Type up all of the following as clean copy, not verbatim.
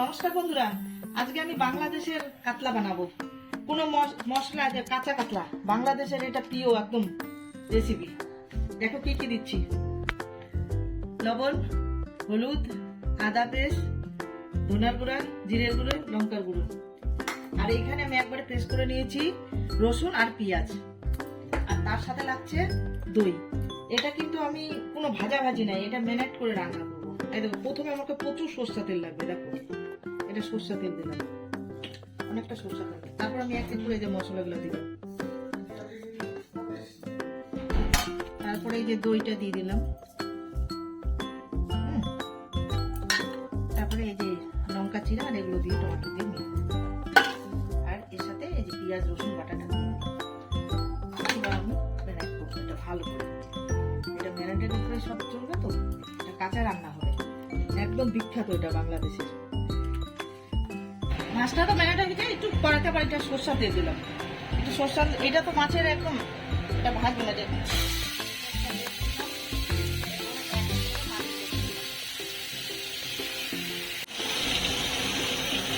নমস্কার বন্ধুরা, আজকে আমি বাংলাদেশের কাতলা বানাবো। কোনো মশলা আছে, কাঁচা কাতলা, বাংলাদেশের এটা প্রিয় একদম রেসিপি। দেখো কি কি দিচ্ছি: লবণ, হলুদ, আদা পেস্ট, ধনার গুঁড়া, জিরের গুঁড়ো, লঙ্কার গুঁড়ো। আর এইখানে আমি একবারে পেস্ট করে নিয়েছি রসুন আর পেঁয়াজ। আর তার সাথে লাগছে দই। এটা কিন্তু আমি কোনো ভাজাভাজি নাই, এটা ম্যারিনেট করে রান্না করবো। এই দেখো, প্রথমে আমাকে প্রচুর সরষা তেল লাগবে। দেখো, এটা সরষা তেল দিলাম, অনেকটা সরষা তেল। তারপর আমি এক এক করে এই যে মশলাগুলো দিলাম। তারপরে এই যে দইটা দিয়ে দিলাম। তারপরে এই যে লঙ্কা চিরা আর এগুলো দিয়ে টমেটো দিয়ে নিই। আর এর সাথে এই যে পেঁয়াজ রসুন বাটাটা দিয়ে এবার আমি ম্যারিনেট করবো এটা ভালো করে। এটা ম্যারিনেটের উপরে সব চলবে তো, এটা কাঁচা রান্না হবে। একদম বিখ্যাত এটা বাংলাদেশের। মাছটা তো ম্যারিনেট হয়ে গেছে, একটু কড়াতে পাড়িটা সরষা দিয়ে দিলাম। একটু সরষা, এটা তো মাছের একদম এটা ভাজবে না।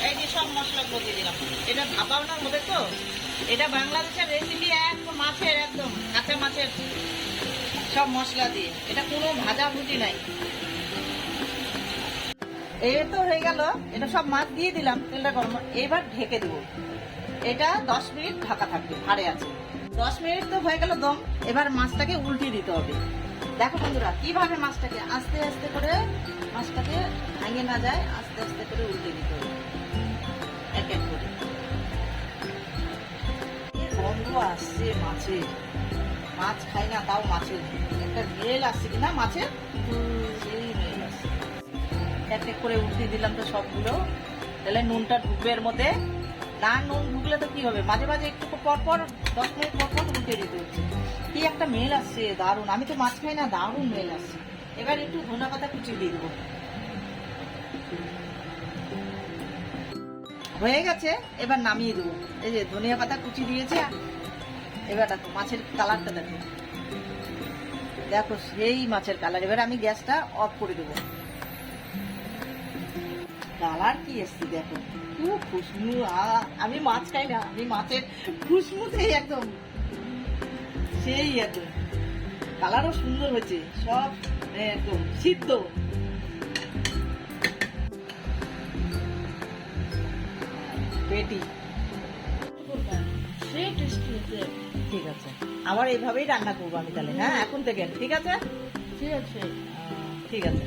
এই যে সব মশলাগুলো দিয়ে দিলাম। এটা ভাপানোর হবে তো, এটা বাংলাদেশের রেসিপি, একদম মাছের, একদম কাঁচা মাছের সব মশলা দিয়ে। এটা কোনো ভাজা ভুজি নাই। এই তো হয়ে গেল, এটা সব মাছ দিয়ে দিলাম, তেলটা গরম। এবার ঢেকে দেবো। এটা 10 মিনিট ঢাকা থাকবে, ভাড়ে আছে। 10 মিনিট তো হয়ে গেল দম। এবার মাছটাকে উল্টিয়ে দিতে হবে। দেখো বন্ধুরা, কিভাবে মাছটাকে আস্তে আস্তে করে, মাছটাকে ভাঙে না যায়, আস্তে আস্তে করে উল্টে দিতে হবে এক এক করে। গন্ধ আসছে মাছের, মাছ খাই না তাও মাছের একটা মেল আসছে কিনা মাছের, সেই মেল আসছে। এক এক করে উল্টে দিলাম তো সবগুলো। তাহলে নুনটা ঢুকবে এর মধ্যে। না নুন ঢুকলে তো কি হবে, মাঝে মাঝে একটু পর পর 10 মিনিট পর পর উল্টে দিতে হচ্ছে। কি একটা মেল আসছে, দারুণ। আমি তো মাছ খাই না, দারুণ মেল আসছে। এবার একটু ধনে পাতা কুচি দিয়ে দেবো। হয়ে গেছে, এবার নামিয়ে দেবো। এই যে ধনিয়া পাতা কুচি দিয়েছে। এবার দেখো মাছের কালারটা দেখো, দেখো সেই মাছের কালার। এবার আমি গ্যাসটা অফ করে দেবো। কালার কি এসছে দেখো, খুব খুশবু। আমি মাছ খাই না, আমি মাছের খুশবুতেই একদম সেই একদম। কালারও সুন্দর হয়েছে, সব একদম সিদ্ধ। পেটি ঠিক আছে, আবার এইভাবেই রান্না করবো আমি তাহলে। হ্যাঁ, এখন থেকে ঠিক আছে, ঠিক আছে, ঠিক আছে।